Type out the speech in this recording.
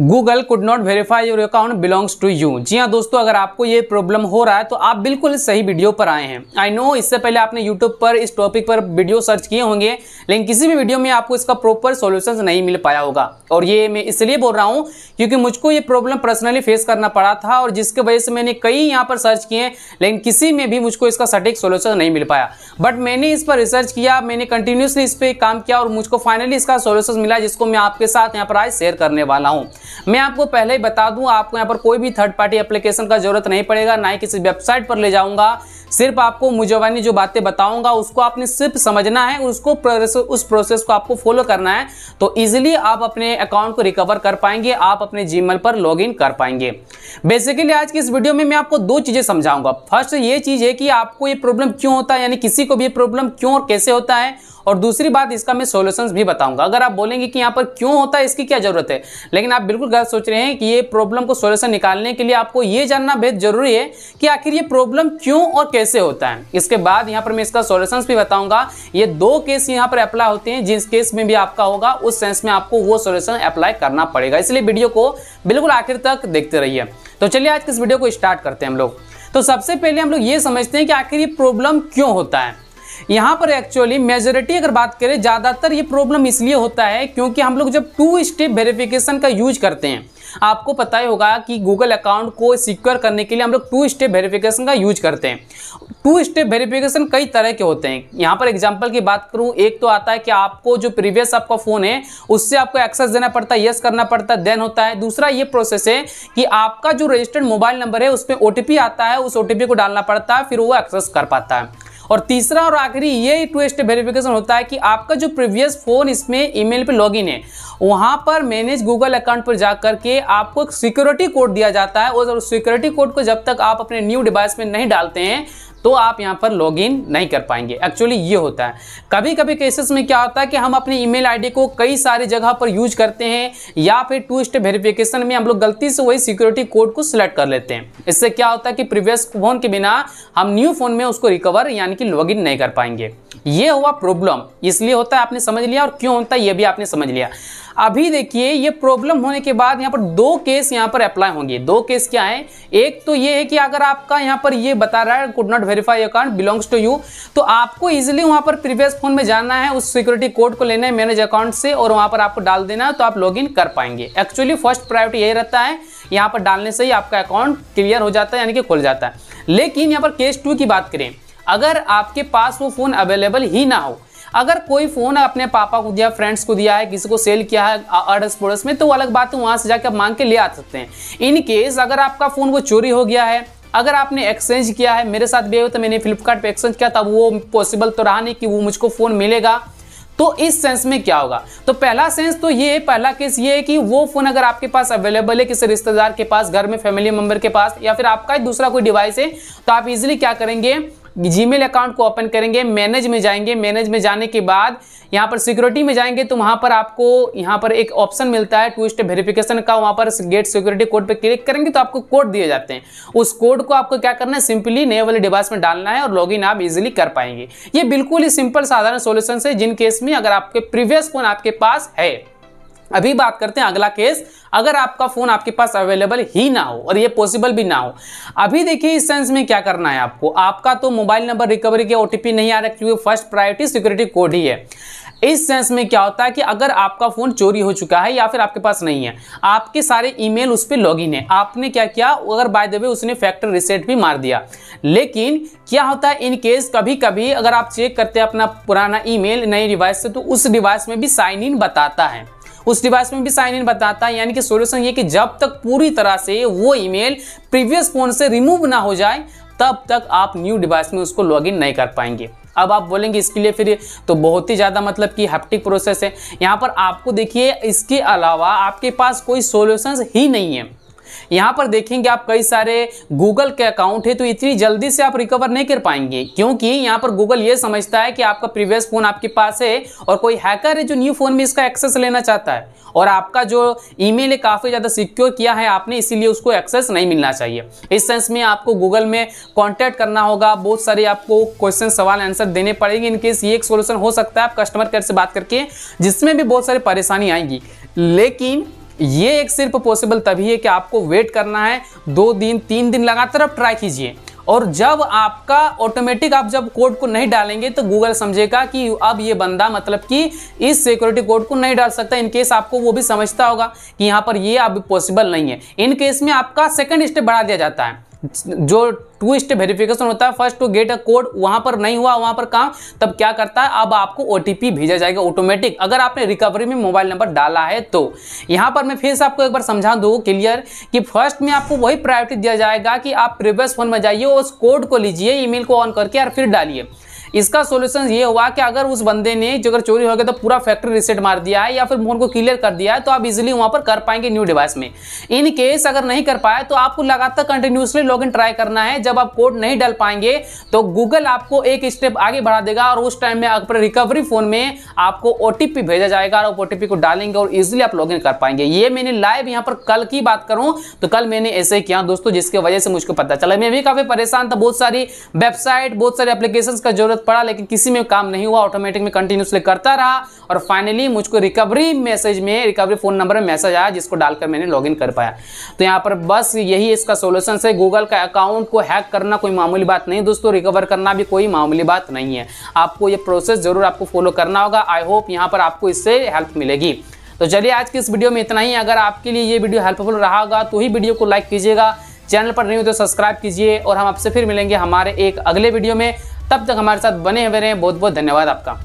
Google could not verify your account belongs to you. जी हाँ दोस्तों, अगर आपको ये प्रॉब्लम हो रहा है तो आप बिल्कुल सही वीडियो पर आए हैं। आई नो इससे पहले आपने यूट्यूब पर इस टॉपिक पर वीडियो सर्च किए होंगे, लेकिन किसी भी वीडियो में आपको इसका प्रॉपर सॉल्यूशन नहीं मिल पाया होगा। और ये मैं इसलिए बोल रहा हूँ क्योंकि मुझको ये प्रॉब्लम पर्सनली फेस करना पड़ा था और जिसके वजह से मैंने कई यहाँ पर सर्च किए, लेकिन किसी में भी मुझको इसका सटीक सॉल्यूशन नहीं मिल पाया। बट मैंने इस पर रिसर्च किया, मैंने कंटिन्यूसली इस पर काम किया और मुझको फाइनली इसका सॉल्यूशन मिला, जिसको मैं आपके साथ यहाँ पर आज शेयर करने वाला हूँ। मैं आपको पहले ही बता दूं, आपको यहाँ पर कोई भी थर्ड पार्टी एप्लीकेशन का जरूरत नहीं पड़ेगा, ना ही किसी वेबसाइट पर ले जाऊंगा। सिर्फ आपको मुझे जो बातें बताऊंगा उसको आपने सिर्फ समझना है, उस प्रोसेस को आपको फॉलो करना है, तो इजीली आप अपने अकाउंट को रिकवर कर पाएंगे, आप अपने जीमेल पर लॉगिन कर पाएंगे। बेसिकली आज की इस वीडियो में मैं आपको दो चीजें समझाऊंगा। फर्स्ट ये चीज है कि आपको ये प्रॉब्लम क्यों होता है, यानी किसी को भी ये प्रॉब्लम क्यों और कैसे होता है, और दूसरी बात इसका मैं सॉल्यूशंस भी बताऊंगा। अगर आप बोलेंगे कि यहाँ पर क्यों होता है, इसकी क्या जरूरत है, लेकिन आप बिल्कुल गलत सोच रहे हैं कि ये प्रॉब्लम को सॉल्यूशन निकालने के लिए आपको ये जानना बेहद जरूरी है कि आखिर ये प्रॉब्लम क्यों और कैसे होता है। इसके बाद यहाँ पर मैं इसका सॉल्यूशंस भी बताऊंगा। ये दो केस यहाँ पर अप्लाई होते हैं, जिस केस में भी आपका होगा उस सेंस में आपको वो सॉल्यूशन अप्लाई करना पड़ेगा, इसलिए वीडियो को बिल्कुल आखिर तक देखते रहिए। तो चलिए आज की इस वीडियो को स्टार्ट करते हैं हम लोग। तो सबसे पहले हम लोग ये समझते हैं कि आखिर ये प्रॉब्लम क्यों होता है। यहाँ पर एक्चुअली मेजॉरिटी अगर बात करें, ज़्यादातर ये प्रॉब्लम इसलिए होता है क्योंकि हम लोग जब 2 स्टेप वेरिफिकेशन का यूज करते हैं, आपको पता ही होगा कि गूगल अकाउंट को सिक्योर करने के लिए हम लोग 2 स्टेप वेरिफिकेशन का यूज करते हैं। 2 स्टेप वेरिफिकेशन कई तरह के होते हैं। यहाँ पर एग्जांपल की बात करूँ, एक तो आता है कि आपको जो प्रीवियस आपका फ़ोन है उससे आपको एक्सेस देना पड़ता है, यस करना पड़ता है, देन होता है। दूसरा ये प्रोसेस है कि आपका जो रजिस्टर्ड मोबाइल नंबर है उसमें OTP आता है, उस OTP को डालना पड़ता है, फिर वो एक्सेस कर पाता है। और तीसरा और आखिरी ये 2 स्टेप वेरिफिकेशन होता है कि आपका जो प्रीवियस फोन इसमें ईमेल पे लॉगिन है, वहां पर मैनेज गूगल अकाउंट पर जाकर के आपको एक सिक्योरिटी कोड दिया जाता है, और सिक्योरिटी कोड को जब तक आप अपने न्यू डिवाइस में नहीं डालते हैं तो आप यहाँ पर लॉगिन नहीं कर पाएंगे। एक्चुअली ये होता है। कभी कभी केसेस में क्या होता है कि हम अपनी ईमेल आईडी को कई सारी जगह पर यूज करते हैं, या फिर 2 स्टेप वेरिफिकेशन में हम लोग गलती से वही सिक्योरिटी कोड को सिलेक्ट कर लेते हैं। इससे क्या होता है कि प्रीवियस फोन के बिना हम न्यू फोन में उसको रिकवर यानी कि लॉगिन नहीं कर पाएंगे। ये हुआ प्रॉब्लम, इसलिए होता है, आपने समझ लिया, और क्यों होता है ये भी आपने समझ लिया। अभी देखिए, ये प्रॉब्लम होने के बाद यहाँ पर 2 केस यहाँ पर अप्लाई होंगे। 2 केस क्या है? एक तो ये है कि अगर आपका यहाँ पर ये बता रहा है could not verify account belongs to you, तो आपको इजीली वहाँ पर प्रीवियस फोन में जाना है, उस सिक्योरिटी कोड को लेना है मैनेज अकाउंट से, और वहाँ पर आपको डाल देना है, तो आप लॉगिन कर पाएंगे। एक्चुअली फर्स्ट प्रायोरिटी यही रहता है, यहाँ पर डालने से ही आपका अकाउंट क्लियर हो जाता है, यानी कि खुल जाता है। लेकिन यहाँ पर केस 2 की बात करें, अगर आपके पास वो फोन अवेलेबल ही ना हो, अगर कोई फोन अपने पापा को दिया, फ्रेंड्स को दिया है, किसी को सेल किया है अड़ोस पड़ोस में, तो वो अलग बात है, वहां से जाकर आप मांग के ले आ सकते हैं। इन केस अगर आपका फोन वो चोरी हो गया है, अगर आपने एक्सचेंज किया है, मेरे साथ भी हुआ, तो मैंने फ्लिपकार्ट पे एक्सचेंज किया, तब वो पॉसिबल तो रहा नहीं कि वो मुझको फोन मिलेगा। तो इस सेंस में क्या होगा? तो पहला सेंस तो ये है, पहला केस ये है कि वो फोन अगर आपके पास अवेलेबल है, किसी रिश्तेदार के पास, घर में फैमिली मेंबर के पास, या फिर आपका दूसरा कोई डिवाइस है, तो आप इजीली क्या करेंगे, जीमेल अकाउंट को ओपन करेंगे, मैनेज में जाएंगे। मैनेज में जाने के बाद यहाँ पर सिक्योरिटी में जाएंगे, तो वहां पर आपको यहाँ पर एक ऑप्शन मिलता है 2 स्टेप वेरिफिकेशन का, वहां पर गेट सिक्योरिटी कोड पे क्लिक करेंगे तो आपको कोड दिए जाते हैं। उस कोड को आपको क्या करना है, सिंपली नए वाले डिवाइस में डालना है और लॉगिन आप इजीली कर पाएंगे। ये बिल्कुल ही सिंपल साधारण सॉल्यूशन है, जिन केस में अगर आपके प्रीवियस फोन आपके पास है। अभी बात करते हैं अगला केस, अगर आपका फोन आपके पास अवेलेबल ही ना हो और ये पॉसिबल भी ना हो। अभी देखिए इस सेंस में क्या करना है आपको, आपका तो मोबाइल नंबर रिकवरी के OTP नहीं आ रहा, क्योंकि फर्स्ट प्रायोरिटी सिक्योरिटी कोड ही है। इस सेंस में क्या होता है कि अगर आपका फोन चोरी हो चुका है या फिर आपके पास नहीं है, आपके सारे ईमेल उस पर लॉगिन है, आपने क्या किया, अगर बाय द वे उसने फैक्ट्री रीसेट भी मार दिया। लेकिन क्या होता है इन केस, कभी कभी अगर आप चेक करते हैं अपना पुराना ईमेल नए डिवाइस से, तो उस डिवाइस में भी साइन इन बताता है, उस डिवाइस में भी साइन इन बताता है। यानी कि सॉल्यूशन ये कि जब तक पूरी तरह से वो ईमेल प्रीवियस फोन से रिमूव ना हो जाए, तब तक आप न्यू डिवाइस में उसको लॉगिन नहीं कर पाएंगे। अब आप बोलेंगे इसके लिए फिर तो बहुत ही ज़्यादा मतलब कि हैप्टिक प्रोसेस है। यहाँ पर आपको देखिए, इसके अलावा आपके पास कोई सॉल्यूशंस ही नहीं है। यहाँ पर देखेंगे आप कई सारे गूगल के अकाउंट है, तो इतनी जल्दी से आप रिकवर नहीं कर पाएंगे, क्योंकि यहाँ पर गूगल ये समझता है कि आपका प्रीवियस फोन आपके पास है और कोई हैकर है जो न्यू फोन में इसका एक्सेस लेना चाहता है, और आपका जो ईमेल है काफ़ी ज़्यादा सिक्योर किया है आपने, इसीलिए उसको एक्सेस नहीं मिलना चाहिए। इस सेंस में आपको गूगल में कॉन्टैक्ट करना होगा, बहुत सारे आपको क्वेश्चन सवाल आंसर देने पड़ेंगे। इनकेस ये एक सोल्यूशन हो सकता है आप कस्टमर केयर से बात करके, जिसमें भी बहुत सारी परेशानी आएंगी, लेकिन ये एक सिर्फ पॉसिबल तभी है कि आपको वेट करना है 2 दिन 3 दिन लगातार आप ट्राई कीजिए। और जब आपका ऑटोमेटिक आप जब कोड को नहीं डालेंगे तो गूगल समझेगा कि अब ये बंदा मतलब कि इस सिक्योरिटी कोड को नहीं डाल सकता। इन केस आपको वो भी समझता होगा कि यहाँ पर ये अब पॉसिबल नहीं है। इन केस में आपका सेकंड स्टेप बढ़ा दिया जाता है, जो 2 स्टेप वेरिफिकेशन होता है, first to get a code, वहां पर नहीं हुआ वहां पर काम, तब क्या करता है, अब आपको ओटीपी भेजा जाएगा ऑटोमेटिक, अगर आपने रिकवरी में मोबाइल नंबर डाला है तो। यहां पर मैं फिर से आपको एक बार समझा दूं क्लियर कि फर्स्ट में आपको वही प्रायोरिटी दिया जाएगा कि आप प्रीवियस फोन में जाइए, उस कोड को लीजिए, ईमेल को ऑन करके और फिर डालिए। इसका सॉल्यूशन ये हुआ कि अगर उस बंदे ने जो अगर चोरी हो गया तो पूरा फैक्ट्री रीसेट मार दिया है या फिर फोन को क्लियर कर दिया है, तो आप इजीली वहां पर कर पाएंगे न्यू डिवाइस में। इन केस अगर नहीं कर पाए तो आपको लगातार कंटिन्यूसली लॉगिन ट्राई करना है। जब आप कोड नहीं डाल पाएंगे तो गूगल आपको एक स्टेप आगे बढ़ा देगा और उस टाइम में अपने रिकवरी फोन में आपको ओटीपी भेजा जाएगा और ओटीपी को डालेंगे और इजिली आप लॉगिन कर पाएंगे। ये मैंने लाइव यहाँ पर कल की बात करूं तो कल मैंने ऐसे ही किया दोस्तों, जिसकी वजह से मुझको पता चला। मैं भी काफी परेशान था, बहुत सारी वेबसाइट बहुत सारे एप्लीकेशन का जरूरत पड़ा, लेकिन किसी में काम नहीं हुआ। ऑटोमेटिक में कंटिन्यूसली करता रहा और फाइनली मुझको रिकवरी मैसेज में, रिकवरी फोन नंबर में मैसेज आया, जिसको डालकर मैंने लॉगिन कर पाया। तो यहाँ पर बस यही इसका सॉल्यूशन है। गूगल का अकाउंट को हैक करना कोई मामूली बात नहीं दोस्तों, रिकवर करना भी कोई मामूली बात नहीं है। आपको ये प्रोसेस जरूर आपको फॉलो करना होगा। आई होप यहाँ पर आपको इससे हेल्प मिलेगी। तो चलिए आज की इस वीडियो में इतना ही। अगर आपके लिए ये वीडियो हेल्पफुल रहा होगा तो ही वीडियो को लाइक कीजिएगा, चैनल पर नहीं हो तो सब्सक्राइब कीजिए और हम आपसे फिर मिलेंगे हमारे एक अगले वीडियो में। तब तक हमारे साथ बने हुए रहें। बहुत बहुत धन्यवाद आपका।